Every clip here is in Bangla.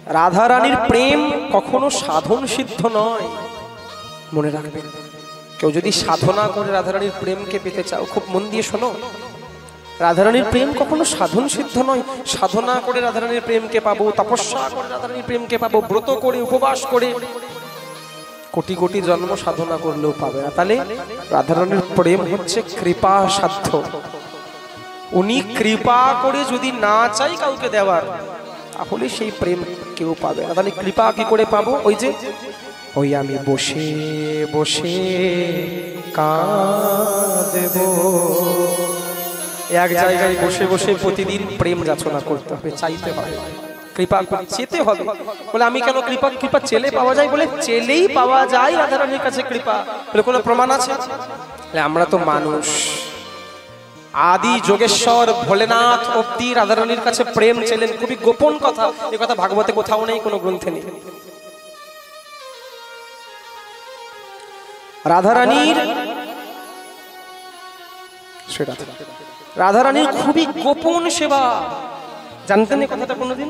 রাধা রানীর প্রেম কখনো সাধন সিদ্ধ নয়, মনে রাখবেন। কেউ যদি সাধনা করে রাধা রানীর প্রেমকে পেতে চাও, খুব মন দিয়ে শোনো, রাধা রানীর প্রেম কখনো সাধন সিদ্ধ নয়। সাধনা করে রাধা রানীর প্রেমকে পাবো, তপস্যা করে রাধা রানীর প্রেমকে পাবো, ব্রত করে উপবাস করে কোটি কোটি জন্ম সাধনা করলেও পাবে না। তাহলে রাধা রানীর প্রেম হচ্ছে কৃপা সাধ্য। উনি কৃপা করে যদি না চাই কাউকে দেওয়ার, তাহলে সেই প্রেম কেউ পাবে না। তাহলে কৃপা কি করে পাবো? ওই যে ওই আমি বসে বসে কাঁদব, এক জায়গায় বসে বসে প্রতিদিন প্রেম যাচনা করতে হবে, চাইতে হবে, কৃপা চেতে হবে। বলে আমি কেন কৃপা? কৃপা চেলে পাওয়া যায়, বলে চেলেই পাওয়া যায় রাধা রানীর কাছে কৃপা, বলে কোনো প্রমাণ আছে? আমরা তো মানুষ, আদি যোগেশ্বর ভোলেনাথ অব্দি রাধা রানীর কাছে প্রেম চেলেন, খুবই গোপন কথা, এ কথা ভাগবতে কোথাও নেই, কোনো গ্রন্থে নেই। রাধা রানীর খুবই গোপন সেবা, জানতেন এই কথাটা কোনোদিন?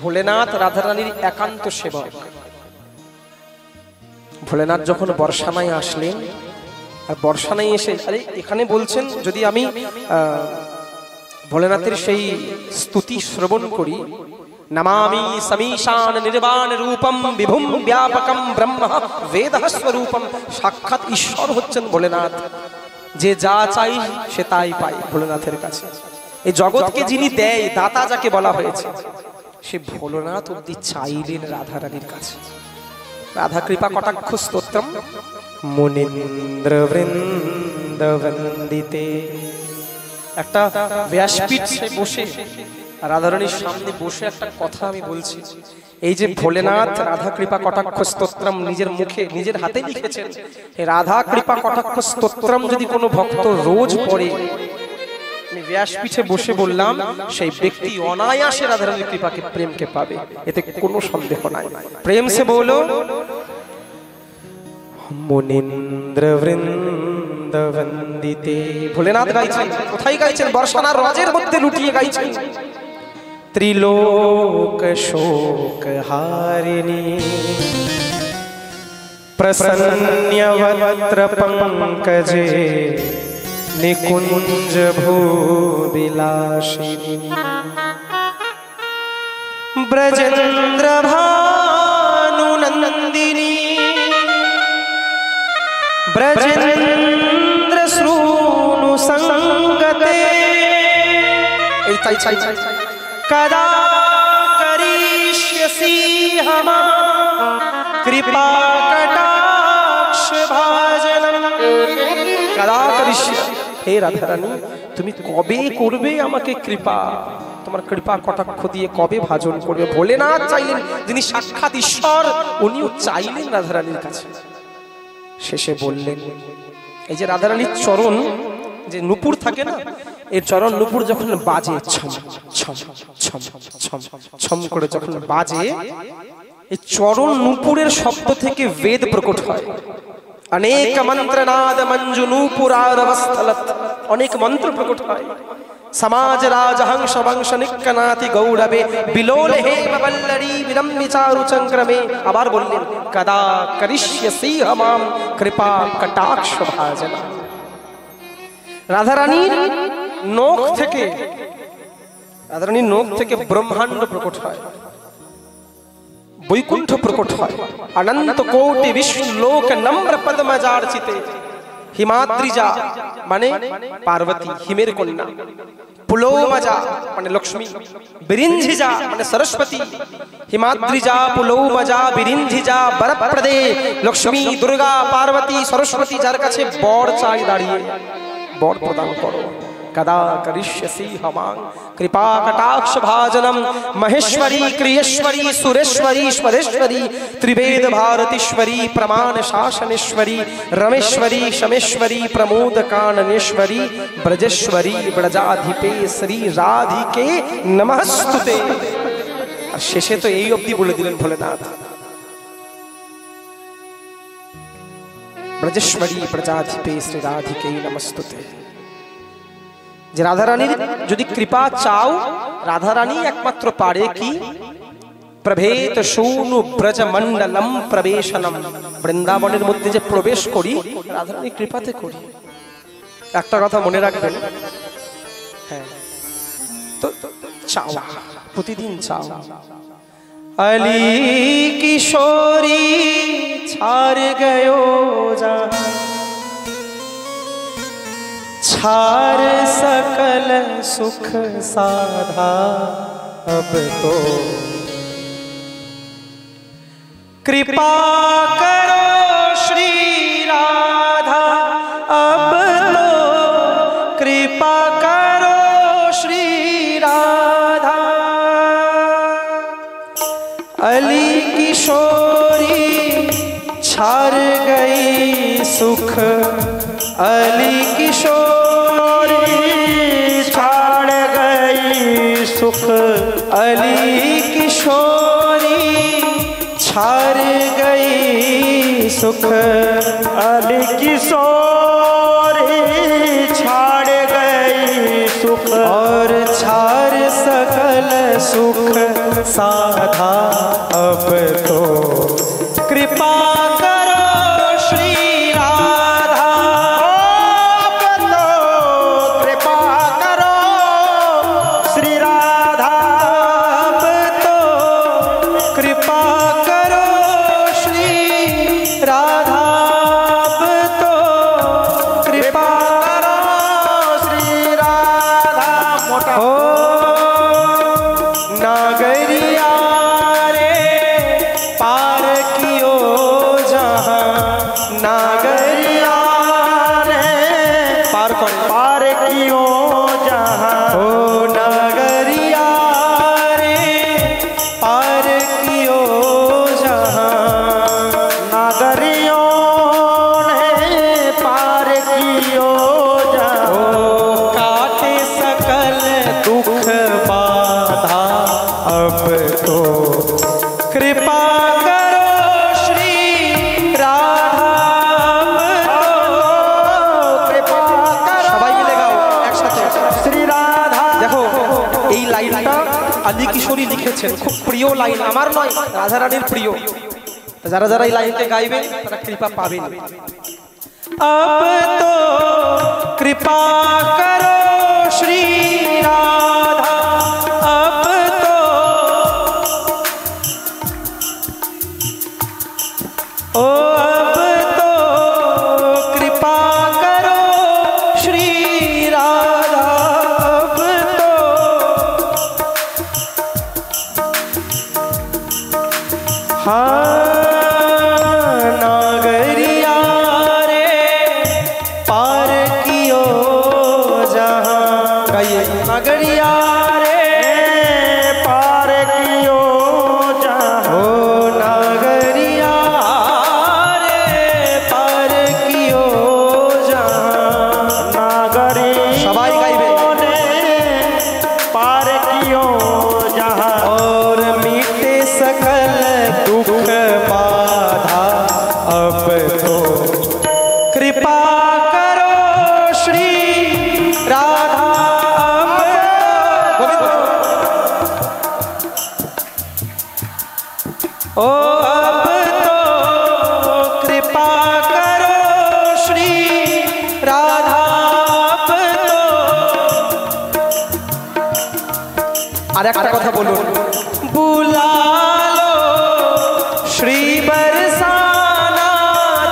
ভোলেনাথ রাধা রানীর একান্ত সেবা। ভোলেনাথ যখন বর্ষানায় আসলেন, আর বর্ষানায় এসে, আরে এখানে বলছেন যদি আমি ভোলেনাথের সেই স্তুতি শ্রবণ করি, নমামি সমীশান নির্বাণ রূপম বিভুম ব্যাপকম ব্রহ্ম বেদঃ স্বরূপম। সাক্ষাৎ ঈশ্বর হচ্ছেন ভোলেনাথ, যে যা চাই সে তাই পায় ভোলেনাথের কাছে। এই জগৎকে যিনি দেয়, দাতা যাকে বলা হয়েছে, সে ভোলেনাথ অব্দি চাইলেন রাধা রানীর কাছে। রাধা কৃপা কটাক্ষ স্তোত্রম মুনীন্দ্র বৃন্দ বন্দিতে। একটা ব্যাসপীঠে বসে রাধা রানীর সামনে বসে একটা কথা আমি বলছি, এই যে ভোলেনাথ রাধা কৃপা কটাক্ষ স্তোত্রম নিজের মুখে নিজের হাতে লিখেছেন, এই রাধা কৃপা কটাক্ষ স্তোত্রম যদি কোনো ভক্ত রোজ পড়ে, আমি ব্যাসপীঠে বসে বললাম, সেই ব্যক্তি অনায়াসে রাধা রানীর কৃপাকে প্রেমকে পাবে, এতে কোনো সন্দেহ নাই। প্রেম সে বলো মুনীন্দ্র বৃন্দ বন্দিতে। ভোলেনাথ গাইছেন, কোথায় গাইছেন? বর্ষানার রজের মধ্যে লুটিয়ে গাইছেন। ত্রিলোক শোক হারিণী প্রসন্ন্যবত্র পঙ্কজে নিকুঞ্জ ভূবিলাসিনী ব্রজেন্দ্র ভানুনন্দিনী ব্রজেন্দ্র শ্রূণু সঙ্গতে। এই চাই চাই চাই কদা করিষ্যসি হামা কৃপা কটাক্ষ ভাজনম। কদা করিষ্যসি, হে রাধা রানী তুমি কবে করবে আমাকে কৃপা? তোমার কৃপা কটাক্ষ দিয়ে কবে ভাজন করবে? ভোলেনাথ চাইলেন, যিনি সাক্ষাৎ ঈশ্বর, উনিও চাইলেন রাধা রানীর কাছে। শেষে বললেন, এই যে রাধা রানীর চরণ, যে নূপুর থাকে না, এর চরণ নূপুর যখন বাজে ছম ছম ছম ছম ছম করে যখন বাজে, এই চরণ নূপুরের শব্দ থেকে বেদ প্রকট হয়। অনেক মন্ত্রনাদ মঞ্জু নূপুরারবস্থলত, অনেক মন্ত্র প্রকট হয়। সমাজ রাজ হংস বংশ নিকনাতি গৌরবে বিলোলে হে বল্লরি বিরম্বি চারু চক্রমে। আবার বললেন, কদা করিষ্যসি হামাম কৃপা কটাক্ষ ভাজনা। রাধা রানীর নখ থেকে, রাধা রানীর নখ থেকে ব্রহ্মাণ্ড প্রকট হয়, বৈকুণ্ঠ প্রকট হয়, অনন্ত কোটি বিষ্ণু লোক নম্র পদ্মজার্চিতে। হিমাদ্রিজা মানে পার্বতী, হিমের কন্যা, পুলৌমজা মানে লক্ষ্মী, বিরিঞ্জিজা মানে সরস্বতী। হিমাদ্রিজা পুলৌমজা বিরিঞ্জিজা বরপ্রদে লক্ষ্মী দুর্গা পার্বতী সরস্বতী, যার কাছে বর চাই দাঁড়িয়ে, বর প্রদান করো। कदा करिष्यसि हमां कृपा कटाक्ष भाजनम महेश्वरी क्रियेश्वरी सुरेश्वरी ईश्वरेश्वरी त्रिवेद भारतीश्वरी प्रमाण शासनेश्वरी रमेश्वरी शमेश्वरी प्रमोद काननेश्वरी ब्रजेश्वरी ब्रजाधिपे श्री राधिके नमस्तुते। আর শেষে তো এই অবধি বলে দিলেন ভোলেনাথ, ব্রজেশ্বরী ব্রজাধিপে শ্রী রাধিকে নমস্তুতে। যে রাধারানীর যদি কৃপা চাও, রাধারানী একমাত্র পারে কি প্রভেত শূনু ব্রজমণ্ডলম প্রবেশনম, বৃন্দাবনের মধ্যে যে প্রবেশ করি রাধারানীর কৃপাতে করি। একটা কথা মনে রাখবেন, হ্যাঁ, তো চাওয়া, প্রতিদিন চাওয়া। अली किशोरी छार गयो जहाँ, छार सकल सुख साधा अब तो। कृपा करो श्री राधा अब तो, कृपा करो श्री राधा। अली किशोरी छार गई सुख, अली किशोरी छाड़ गई सुख, अली किशोरी छार गई सुख, अली किशोरी छाड़ गई सुख, और छार सकल सुख साधा अब तो। कृपा करो श्री राधा अब तो, कृपा करो श्री राधा अब तो, कृपा करो श्री राधा अब तो, कृपा करो श्री राधा। मोटा ओ नागरिया रे पार कियो जहाँ, नागरिया रे पार कौन, पार कियो जहाँ, ओ नागरिया रे पार कियो जहाँ, नागरियों ने पार कियो जहाँ, ओ काटे सकल दुख बाधा अब तो। कृपा करो श्री राधा कृपा करो সবাই মিলে গাও একসাথে। श्री राधा। দেখো এই লাইনটা আলী কিশোরী লিখেছেন, খুব প্রিয় লাইন, আমার নয়, রাধারানীর প্রিয়। যারা যারা এই লাইনকে গাইবেন তারা কৃপা পাবেন। अब तो कृपा करो श्री राधा अब तो, ओ अब तो कृपा करो श्री राधा अब तो। हाँ नागरिया रे पार कियो जहाँ, गाइए नागरिया रे पार कियो जहाँ, ओ नागरिया रे पार कियो जहाँ, नागरी সবাই গাইবে। ने पार कियो जहाँ, और मीटे सकल दुख बाधा अब तो। कृपा करो श्री राधा अब तो। ओ अब तो कृपा करो श्री राधा अब तो। আর একটা কথা বলুন, বুলা লো শ্রী বরসানা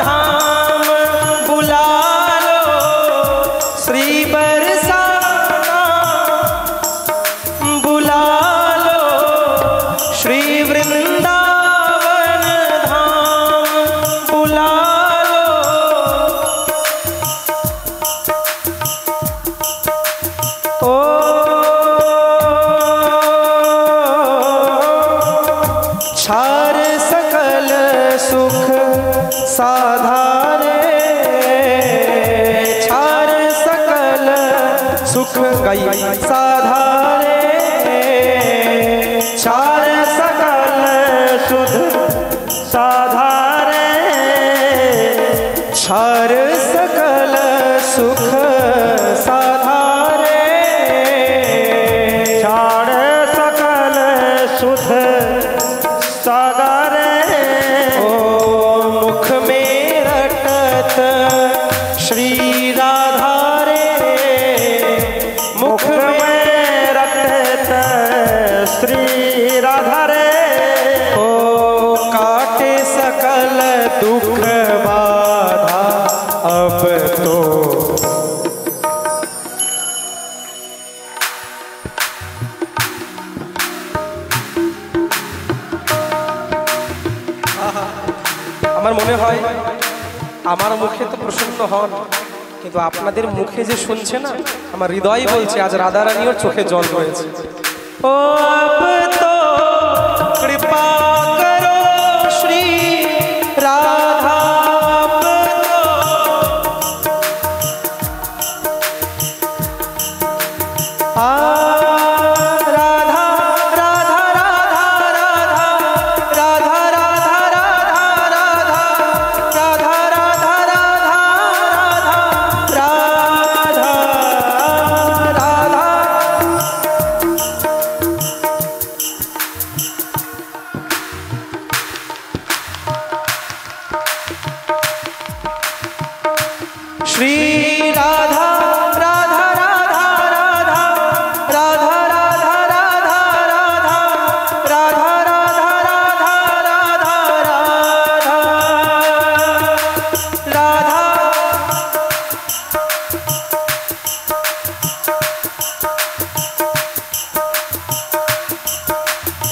ধাম, বুলা লো শ্রী বরসানা, বুলা লো শ্রী বৃন্দাবন ধাম, বুলা লো। ओ छार सकल सुख साधारे, छार सकल सुख गई साधारे, छार सकल सुध साधारे, छार सकल सुख साधारे, छाड़ सकल सुध दुख बाधा अब तो আমার মনে হয় আমার মুখে তো প্রসন্ন হন, কিন্তু আপনাদের মুখে যে শুনছে না, আমার হৃদয় বলছে আজ রাধারানীর চোখে জল রয়েছে। ও আপ তো কৃপা করো শ্রী রাধা, श्री राधा राधा राधा राधा राधा राधा राधा राधा राधा राधा राधा राधा राधा।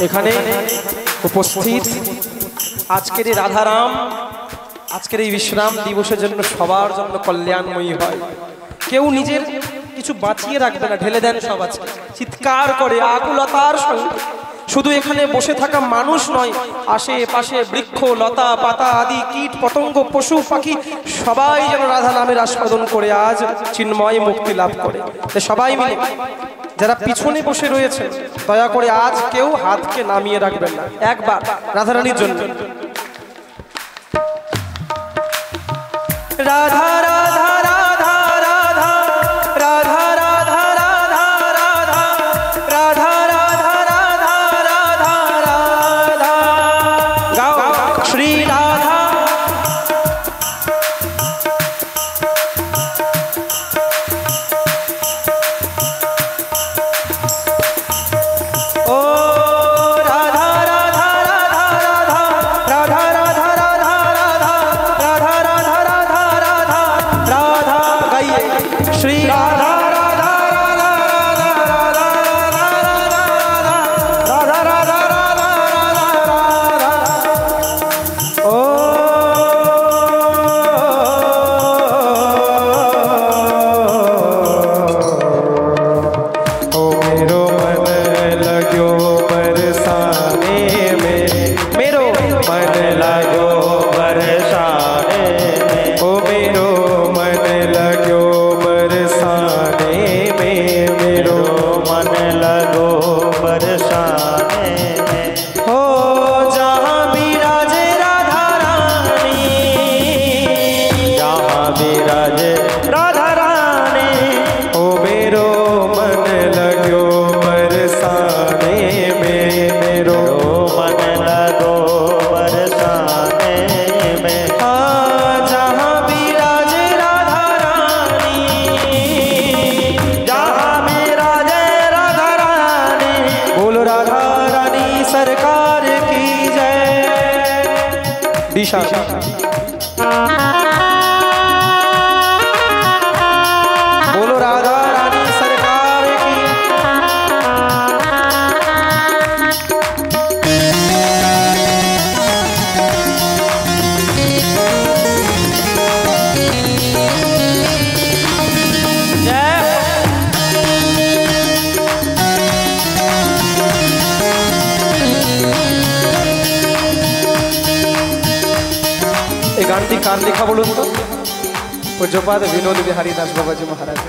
এখানে উপস্থিত আজকের এই রাধারাম আজকের এই বিশ্রাম দিবসের জন্য সবার জন্য কল্যাণময়ী হয়। কেউ নিজের কিছু বাঁচিয়ে রাখবে না, ঢেলে দেন সব আজকে চিৎকার করে আকুলতার সঙ্গে। শুধু এখানে বসে থাকা মানুষ নয়, আশেপাশে বৃক্ষ লতা পাতা আদি কীট পতঙ্গ পশু পাখি সবাই যেন রাধা নামের আস্বাদন করে আজ চিন্ময় মুক্তি লাভ করে। সবাই মিলে যারা পিছনে বসে রয়েছে দয়া করে আজ কেউ হাতকে নামিয়ে রাখবেন না, একবার রাধারানীর জন্য। রাধা রাধা রাধা রাধা রাধা রাধা রাধা রাধা রাধা রাধা রাধা রাধা রাধা গাও শ্রী রাধা। ও রাধা রাধা রাধা রাধা রাধা রাধা রাধা রাধা রাধা রাধা রাধা রাধা রাধা গাইয়ে শ্রী রাধা রাধা রাধা রাধা রাধা রাধা রাধা। ও मेरो मन लगो बरसाने में, मेरो मन लगो बरसाने में, ओ मेरो मन लगो बरसाने में, मेरो मन लगो बरसाने में। हो जहाँ विराजे राधा रानी, जहाँ विराजे राधा रानी, ओ मेरो मन लगो बरसाने में, मेरो मन लगो बरसाने में। हाँ जहाँ विराजे राधा रानी, जहाँ विराजे राधा रानी, बोलो राधा रानी सरकार की जय। दिशा बोलो राधा रानी सरकार की। এই গানটি কার লেখা বলুন তো? পূজ্যপাদ বিনোদ বিহারী দাস বাবাজি মহারাজ।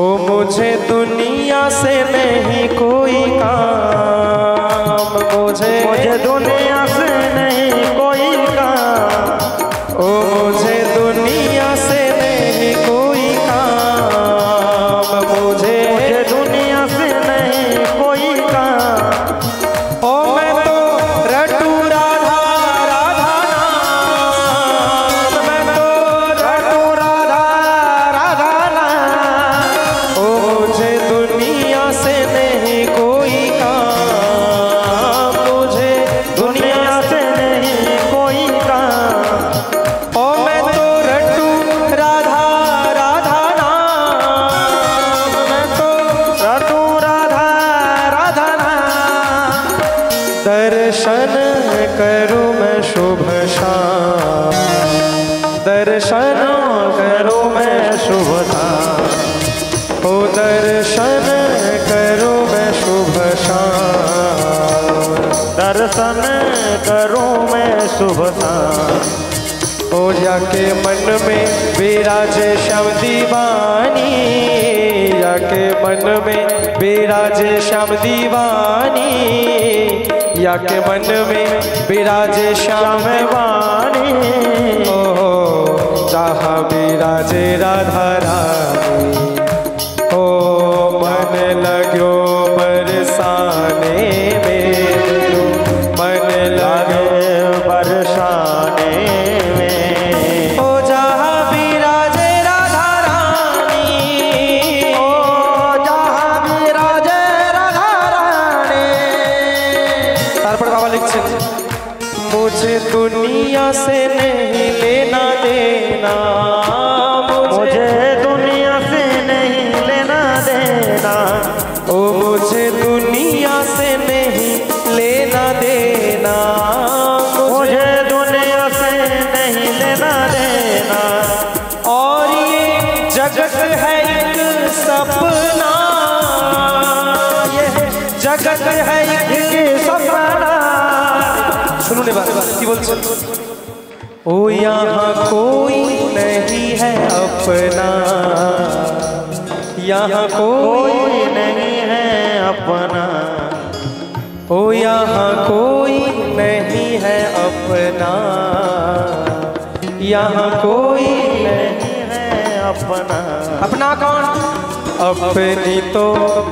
ओ मुझे दुनिया से नहीं कोई काम, मुझे दुनिया से नहीं कोई काम, ओ मुझे दुनिया से नहीं कोई काम, मुझे दुनिया से नहीं कोई काम। ओ मैं तो रटू राधा राधा नाम, मैं तो रटू राधा राधा नाम, ओ मुझे दुनिया से नहीं कोई काम, दर्शन करूं मैं शुभ शाम, दर्शन करूं मैं शुभ शाम, ओ दर्शन करूं मैं शुभ शाम, दर्शन करूं मैं शुभ शाम। ओ जाके मन में विराजे श्याम दीवानी, जाके मन में विराजे श्याम दीवानी, जाके मन में विराजे श्याम वाणी। ओ जहाँ विराजे राधा रानी, ओ मन लगो बरसाने मेरे, मन लगे बरसाने में। ओ जहाँ विराजे राधा रानी, ओ जहाँ विराजे राधा रानी। तारपड़ बाबा लिखছেন, मुझे दुनिया से नहीं लेना देना, मुझे दुनिया से नहीं लेना देना, ओ मुझे दुनिया से नहीं लेना देना, मुझे दुनिया से नहीं लेना देना। और ये जगत है एक सपना, ये जगत है एक सपना। सुनो ने बात की बोलते, ओ यहाँ कोई नहीं है अपना, यहाँ कोई नहीं है अपना, ओ यहाँ कोई नहीं है अपना, यहाँ कोई नहीं है अपना। अपना कौन? अपनी तो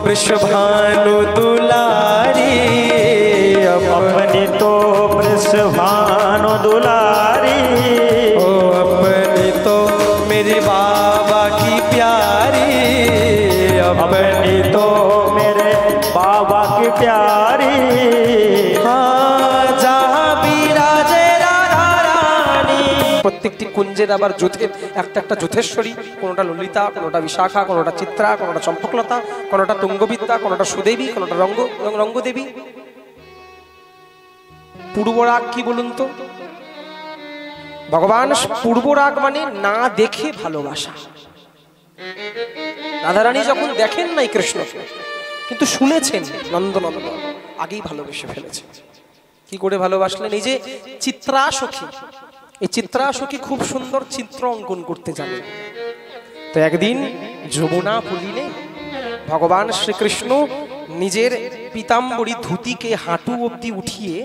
वृषभानु दुलारी, अपनी तो वृषभानु दुलारी, ओ अपनी तो मेरे बाबा की प्यारी, अपनी तो मेरे बाबा की प्यारी। हाँ जहाँ विराजे राधा रानी। প্রত্যেকটি কুঞ্জের আবার যুথের একটা একটা যুথেশ্বরী, কোনোটা ললিতা, কোনোটা বিশাখা, কোনোটা চিত্রা, কোনোটা চম্পকলতা, কোনোটা তুঙ্গবিদ্যা, কোনোটা সুদেবী, কোনোটা রঙ্গদেবী। পূর্বরাগ কি বলুন তো? ভগবান পূর্বরাগ মানে না দেখে ভালোবাসা। রাধারানী যখন দেখেন নাই কৃষ্ণকে, কিন্তু শুনেছেন নন্দনন্দন, আগেই ভালোবেসে ফেলেছে। কি করে ভালোবাসলেন? এই যে চিত্রা সখী, এই চিত্রা সখী খুব সুন্দর চিত্র অঙ্কন করতে জানেন। তো একদিন যমুনা পুলিনে ভগবান শ্রীকৃষ্ণ নিজের পীতাম্বরী ধুতিকে হাঁটু অবধি উঠিয়ে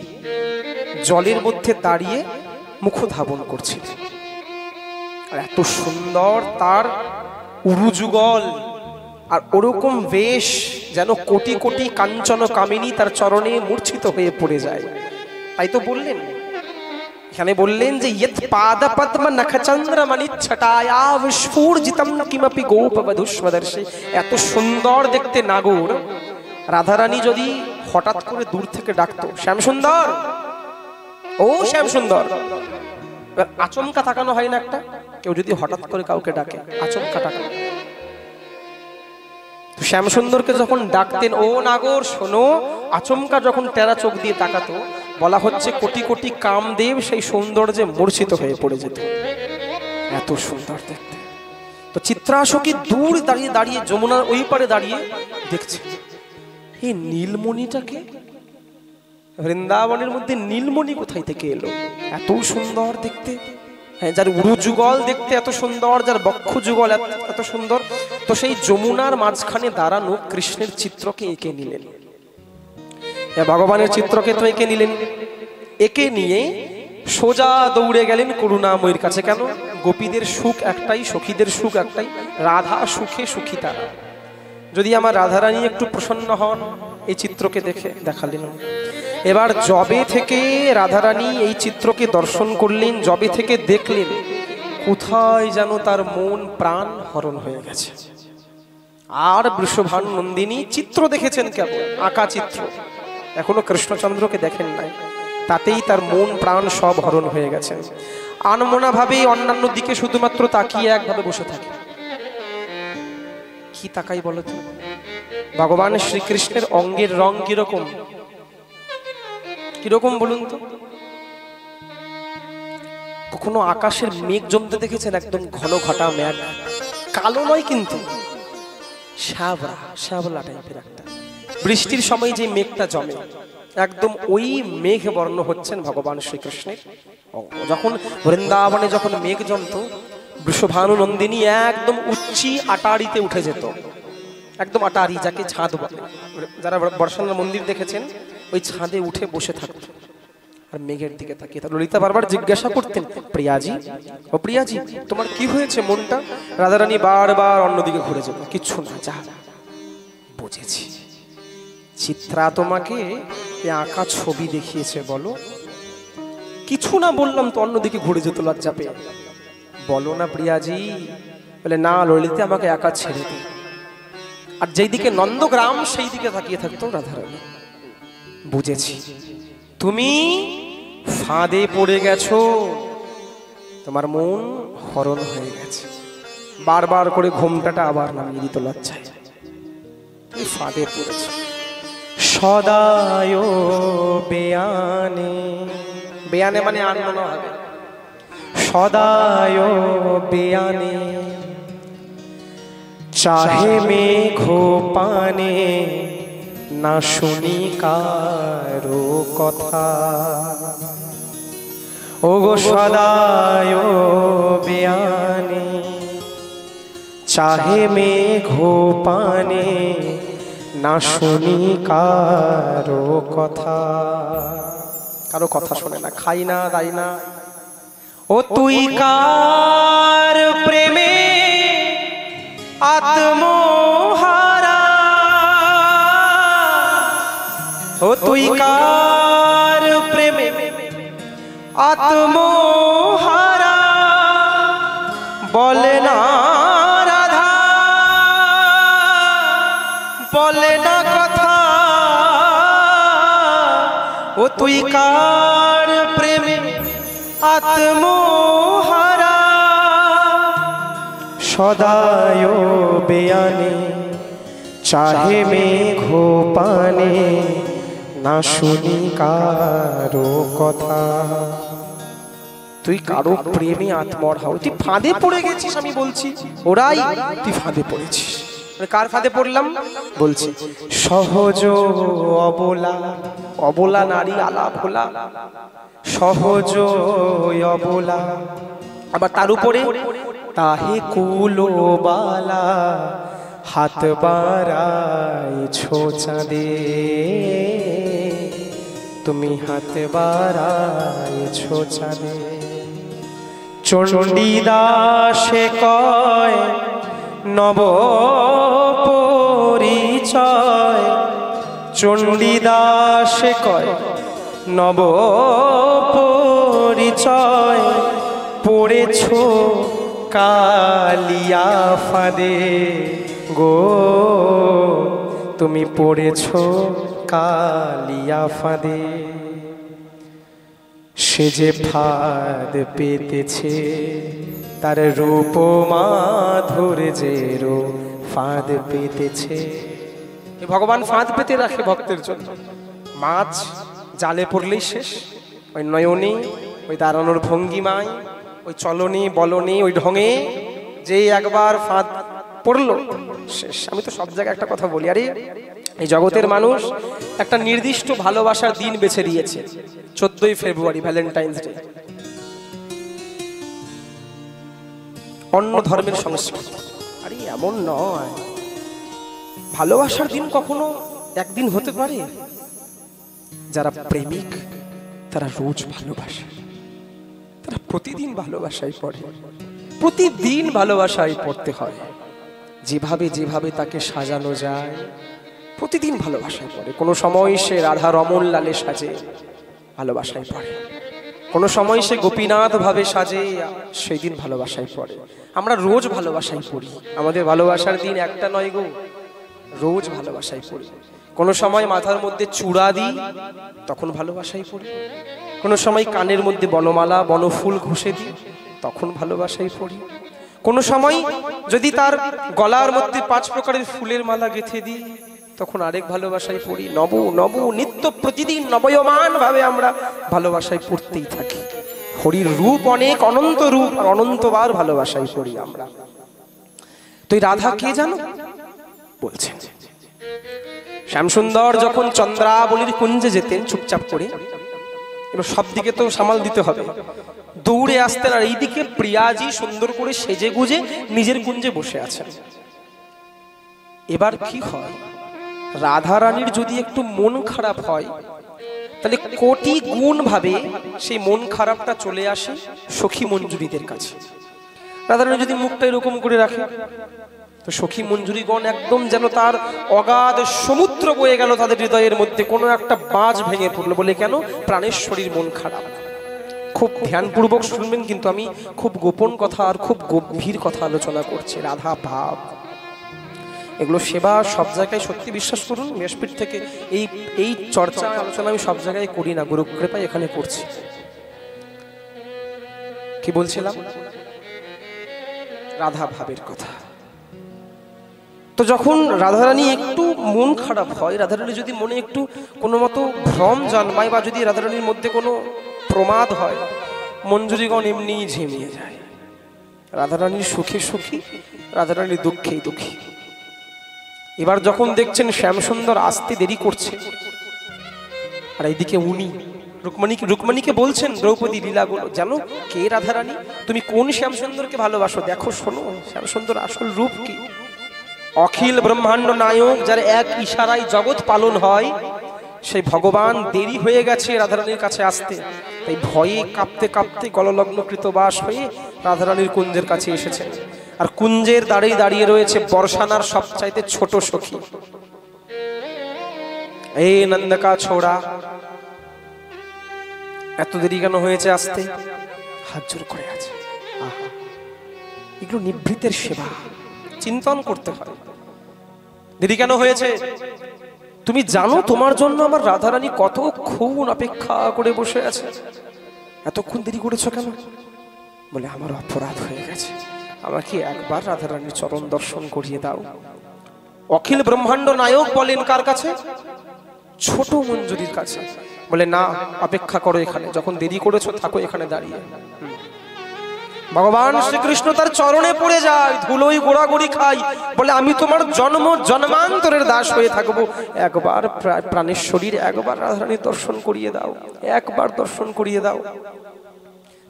জলের মধ্যে দাঁড়িয়ে মুখ ধাবন করছিলেন। আর এত সুন্দর তার উরুযুগল, আর ওরকম বেশ যেন কোটি কোটি কাঞ্চন কামিনী তার চরণে মূর্ছিত হয়ে পড়ে যায়। তাই তো বললেন, এখানে বললেন যে ইয়ৎ পাদপদ্ম নখচন্দ্রমণি ছটায়া বিস্ফুরজিতম কিমপি গোপবধূষ্মদর্শি। এত সুন্দর দেখতে নাগর রাধারানী যদি হঠাৎ করে দূর থেকে ডাকতো, শ্যাম সুন্দর, ও শ্যাম সুন্দর, আচমকা তাকানো হয় না একটা? কেউ যদি হঠাৎ করে কাউকে ডাকে আচমকা তাকানো। শ্যাম সুন্দরকে যখন ডাকতেন, ও নাগর শোনো, আচমকা যখন টেরা চোখ দিয়ে তাকাতো, বলা হচ্ছে কোটি কোটি কামদেব সেই সৌন্দর্যে মূর্ছিত হয়ে পড়ে যেত, এত সুন্দর দেখতে। তো চিত্রাসখী দূর দাঁড়িয়ে দাঁড়িয়ে যমুনার ওই পারে দাঁড়িয়ে দেখছে, এই নীলমণিটাকে, বৃন্দাবনের মধ্যে নীলমণি কোথায় থেকে এলো? এত সুন্দর দেখতে, হ্যাঁ, যার উরু যুগল দেখতে এত সুন্দর, যার বক্ষ যুগল এত সুন্দর। তো সেই যমুনার মাঝখানে দাঁড়ানো কৃষ্ণের চিত্রকে এঁকে নিলেন, ভগবানের চিত্রকে তো এঁকে নিলেন। এঁকে নিয়ে সোজা দৌড়ে গেলেন করুণাময়ীর কাছে। কেন? গোপীদের সুখ একটাই, সখীদের সুখ একটাই, রাধা সুখে সুখী তারা। যদি আমার রাধারানী একটু প্রসন্ন হন এই চিত্রকে দেখে, দেখালেন। এবার জবে থেকে রাধারানী এই চিত্রকে দর্শন করলেন, জবে থেকে দেখলেন, কোথায় যেন তার মন প্রাণ হরণ হয়ে গেছে। আর বৃষভানু নন্দিনী চিত্র দেখেছেন, কেবল আঁকা চিত্র, এখনো কৃষ্ণচন্দ্রকে দেখেন নাই, তাতেই তার মন প্রাণ সব হরণ হয়ে গেছে। আনমনা ভাবে অন্যান্য দিকে শুধুমাত্র তাকিয়ে একভাবে বসে থাকে। কি তাকাই বলো তো? ভগবান শ্রীকৃষ্ণের অঙ্গের রং কিরকম? কিরকম বলুন তো? কখনো আকাশের মেঘ জমতে দেখেছেন? একদম ঘন ঘটা মেঘ, কালো নয় কিন্তু শ্যাবলা শ্যাবলা টাইপের একটা। বৃষ্টির সময় যে মেঘটা জমে একদম ওই মেঘ বর্ণ হচ্ছেন ভগবান শ্রীকৃষ্ণের অঙ্গ। যখন বৃন্দাবনে যখন মেঘ জমতো, বৃষভানু নন্দিনী একদম উচ্চি আটারিতে উঠে যেত, একদম আটারি যাকে ছাদ বলে। যারা বর্ষানার মন্দির দেখেছেন ওই ছাদে উঠে বসে থাকতো আর মেঘের দিকে তাকিয়ে। ললিতা বারবার জিজ্ঞাসা করতেন, প্রিয়াজি ও প্রিয়াজি তোমার কি হয়েছে মনটা? রাধারানী বারবার অন্যদিকে ঘুরে যেত, কিচ্ছু না, যা বুঝেছি, চিত্রা তোমাকে আঁকা ছবি দেখিয়েছে বলো। কিছু না বললাম তো অন্যদিকে ঘুরে যেত লজ্জা পেয়ে। বলো না প্রিয়াজি। বলে না ললিতা আমাকে একা ছেড়ে দিই। আর যেই দিকে নন্দগ্রাম সেই দিকে তাকিয়ে থাকতো রাধারানী। বুঝেছি, তুমি ফাঁদে পড়ে গেছো, তোমার মন হরণ হয়ে গেছে। বারবার করে ঘোমটাটা আবার নামিয়ে দিত লজ্জায়। তুমি ফাঁদে পড়েছো। সদায় বেয়ানে, বেয়ানে মানে আনন্দ হবে। সদায় বেয়ানে চাহে মেঘ পানে, না শুনি কারো কথা। ও গো সদায় বেয়ানে চাহে মেঘ পানে, না শুনি কারো কথা। কারো কথা শোনে না, খাই না দাই না। ও তুই কার প্রেমে আত্মহারা, ও তুই কার প্রেমে আত্মহারা, বলে না রাধা, বলে না কথা। ও তুই কার প্রেমে আত্মহারা, সদায় বেয়ানে চাহে মেঘ পানে, না শুনি কারো কথা। তুই কারো প্রেমে আত্মহারা, তুই ফাঁদে পড়ে গেছিস। আমি বলছি ওরাই, তুই ফাঁদে পড়েছিস। কার ফাঁদে পড়লাম বলছি? সহজ অবলা, অবলা নারী আলা ভোলা, সহজ অবলা। আবার তার উপরে তাহে কুলবালা, হাত বাড়াইছো চাঁদে, তুমি হাত বাড়াইছো চাঁদে। চণ্ডীদাসে কয় নব পরিচয়, চণ্ডীদাসে কয় নব পরিচয়, পড়েছো কালিয়া ফাঁদে গো, তুমি পড়েছো কালিয়া ফাঁদে। সে যে ফাঁদ পেতেছে, তার রূপ মাধুর্যেরও ফাঁদ পেতেছে। ভগবান ফাঁদ পেতে রাখে ভক্তের জন্য। মাছ জালে পড়লেই শেষ, ওই নয়নে, ওই দাঁড়ানোর ভঙ্গিমায়, ওই চলনে বলনে, ওই ঢঙে যে একবার ফাঁদ পড়লো শেষ। আমি তো সব জায়গায় একটা কথা বলি, আরে এই জগতের মানুষ একটা নির্দিষ্ট ভালোবাসার দিন বেছে দিয়েছে, 14ই ফেব্রুয়ারি, ভ্যালেন্টাইন্স ডে। অন্য ধর্মের সংস্কৃতি, আরে এমন নয়। ভালোবাসার দিন কখনো একদিন হতে পারে? যারা প্রেমিক তারা রোজ ভালোবাসে, তারা প্রতিদিন ভালোবাসায় পড়ে, প্রতিদিন ভালোবাসায় পড়তে হয়। যেভাবে যেভাবে তাকে সাজানো যায় প্রতিদিন ভালোবাসায় পড়ে। কোনো সময় সে রাধা রমন লালে সাজে, ভালোবাসায় পড়ে। কোনো সময় সে গোপীনাথ ভাবে সাজে, সেই দিন ভালোবাসায় পড়ে। আমরা রোজ ভালোবাসায় পড়ি। আমাদের ভালোবাসার দিন একটা নয় গো, রোজ ভালোবাসায় পড়ি। কোনো সময় মাথার মধ্যে চূড়া দিই, তখন ভালোবাসায় পড়ি। কোনো সময় কানের মধ্যে বনমালা বনফুল ঘষে দিই, তখন ভালোবাসায় পড়ি। কোনো সময় যদি তার গলার মধ্যে 5 প্রকারের ফুলের মালা গেঁথে দিই, তখন আরেক ভালোবাসায় পড়ি, নব নব নিত্য প্রতিদিন নবয়মান ভাবে আমরা ভালোবাসায় পড়তেই থাকি। হরির রূপ অনেক, অনন্ত রূপ, আর অনন্তবার ভালোবাসায় পড়ি আমরা। তো এই রাধা কে জানো বলছেন, শ্যামসুন্দর যখন চন্দ্রাবলীর কুঞ্জে যেতেন চুপচাপ করে, এবার সব দিকে তো সামাল দিতে হবে, দৌড়ে আসতেন, আর এইদিকে প্রিয়াজি সুন্দর করে সেজে গুজে নিজের কুঞ্জে বসে আছেন। এবার কি হয়, রাধা রানীর যদি একটু মন খারাপ হয়, তাহলে কোটি গুণ ভাবে সেই মন খারাপটা চলে আসে সখী মঞ্জুরিদের কাছে। রাধা রানী যদি মুখটা এরকম করে রাখে, তো সখী মঞ্জুরিগণ একদম যেন তার অগাধ সমুদ্র বয়ে গেল তাদের হৃদয়ের মধ্যে, কোনো একটা বাঁধ ভেঙে পড়লো। বলে কেন? প্রাণেশ্বরীর মন খারাপ। খুব ধ্যানপূর্বক শুনবেন, কিন্তু আমি খুব গোপন কথা আর খুব গভীর কথা আলোচনা করছি। রাধা ভাব, এগুলো সেবা সব জায়গায়, সত্যি বিশ্বাস করুন, ব্যাসপীঠ থেকে এই চর্চা আলোচনা আমি সব জায়গায় করি না, গুরু কৃপায় এখানে করছি। কি বলছিলাম? রাধা ভাবের কথা। তো যখন রাধারানী একটু মন খারাপ হয়, রাধারানী যদি মনে একটু কোনো মতো ভ্রম জন্মায়, বা যদি রাধারানীর মধ্যে কোনো প্রমাদ হয়, মঞ্জুরিগণ এমনি ঝিমিয়ে যায়। রাধারানীর সুখে সুখী, রাধারানীর দুঃখেই দুঃখী। এবার যখন দেখছেন শ্যামসুন্দর আসতে দেরি করছে, আর এইদিকে উনি রুক্মিণীকে বলছেন, দ্রৌপদী লীলাগুলো জানো কে রাধারানী, তুমি কোন শ্যামসুন্দরকে ভালোবাসো, দেখো শোনো শ্যামসুন্দর আসল রূপ কি। অখিল ব্রহ্মাণ্ড নায়ক, যার এক ইশারায় জগৎ পালন হয়, সেই ভগবান দেরি হয়ে গেছে রাধারানীর কাছে আসতে, তাই ভয়ে কাঁপতে কাঁপতে গললগ্ন কৃতবাস হয়ে রাধারানীর কুঞ্জের কাছে এসেছেন। আর কুঞ্জের দাঁড়িয়ে দাঁড়িয়ে রয়েছে বর্ষানার সবচাইতে ছোট সখী, এই নন্দকা ছোড়া, এত দেরি কেন হয়েছে আসতে? হাত জোর করে আছে। এগুলো নিভৃতের সেবা, চিন্তন করতে হয়। দেরি কেন হয়েছে? তুমি জানো তোমার জন্য আমার রাধারানী কতক্ষণ অপেক্ষা করে বসে আছে, এতক্ষণ দেরি করেছো কেন? বলে আমার অপরাধ হয়ে গেছে, আমাকে একবার রাধারানীর চরণ দর্শন করিয়ে দাও। অখিল ব্রহ্মাণ্ড নায়ক বলেন কার কাছে? ছোট মঞ্জুরির কাছে। বলে না, অপেক্ষা করো এখানে, যখন দেরি করেছো থাকো এখানে দাঁড়িয়ে। ভগবান শ্রীকৃষ্ণ তার চরণে পড়ে যায়, ধুলোই গোড়াগড়ি খাই, বলে আমি তোমার জন্মান্তরের দাস হয়ে থাকবো, একবার প্রাণেশ্বরীর একবার রাধারানীর দর্শন করিয়ে দাও, একবার দর্শন করিয়ে দাও।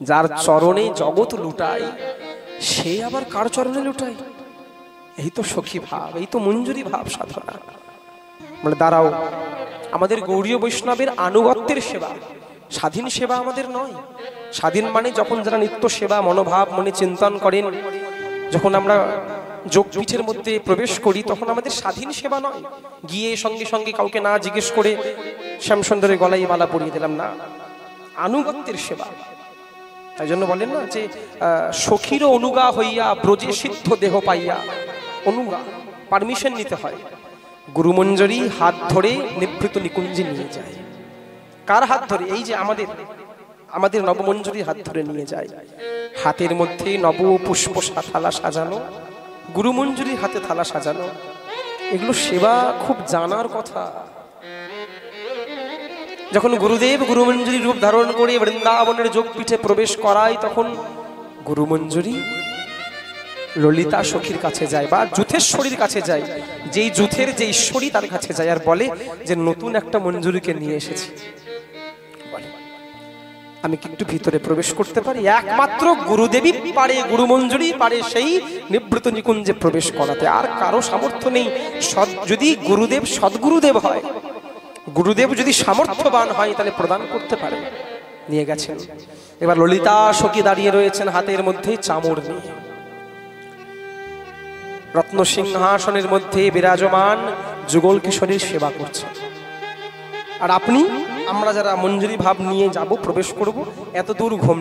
যার চরণে জগৎ লুটাই, সে আবার কার চরণে লুটাই? এই তো সখী ভাব, এই তো মঞ্জুরি ভাব সাধনা। মানে দাঁড়াও, আমাদের গৌড়ীয় বৈষ্ণবের আনুগত্যের সেবা, স্বাধীন সেবা আমাদের নয়। স্বাধীন মানে যখন যারা নিত্য সেবা মনোভাব মনে চিন্তন করেন, যখন আমরা যোগপীঠের মধ্যে প্রবেশ করি, তখন আমাদের স্বাধীন সেবা নয়, গিয়ে সঙ্গে সঙ্গে কাউকে না জিজ্ঞেস করে শ্যামসুন্দরের গলায় মালা পরিয়ে দিলাম না, আনুগত্যের সেবা। তাই জন্য বলেন না যে সখীর অনুগা হইয়া ব্রজে সিদ্ধ দেহ পাইয়া, অনুগা পারমিশন নিতে হয়। গুরুমঞ্জরি হাত ধরে নিভৃত নিকুঞ্জে নিয়ে যায়। কার হাত ধরে? এই যে আমাদের নবমঞ্জরি হাত ধরে নিয়ে যায়। হাতের মধ্যে নব পুষ্প থালা সাজানো, গুরুমঞ্জরির হাতে থালা সাজানো, এগুলো সেবা খুব জানার কথা। যখন গুরুদেব গুরুমঞ্জরি রূপ ধারণ করে বৃন্দাবনের যোগপীঠে প্রবেশ করায়, তখন গুরুমঞ্জরি ললিতা সখীর কাছে যায়, বা যুথেশ্বরীর কাছে যায়, যেই যুথের যে ঈশ্বরী তার কাছে যায়, আর বলে যে নতুন একটা মঞ্জুরিকে নিয়ে এসেছি, আমি কি একটু ভিতরে প্রবেশ করতে পারি? একমাত্র গুরুদেবী পারে, গুরুমঞ্জুরি পারে সেই নিভৃত নিকুঞ্জে প্রবেশ করাতে, আর কারো সামর্থ্য নেই। যদি গুরুদেব সদ্গুরুদেব হয়, গুরুদেব যদি সামর্থ্যবান হয়, তাহলে প্রদান করতে পারে। নিয়ে গেছেন। এবার ললিতা সখী দাঁড়িয়ে রয়েছেন হাতের মধ্যে চামর নিয়ে, রত্ন সিংহাসনের মধ্যে বিরাজমান যুগল কিশোরীর সেবা করছে। আর আপনি, আমরা যারা মঞ্জুরি ভাব নিয়ে যাব, প্রবেশ করব, এত দূর ঘুম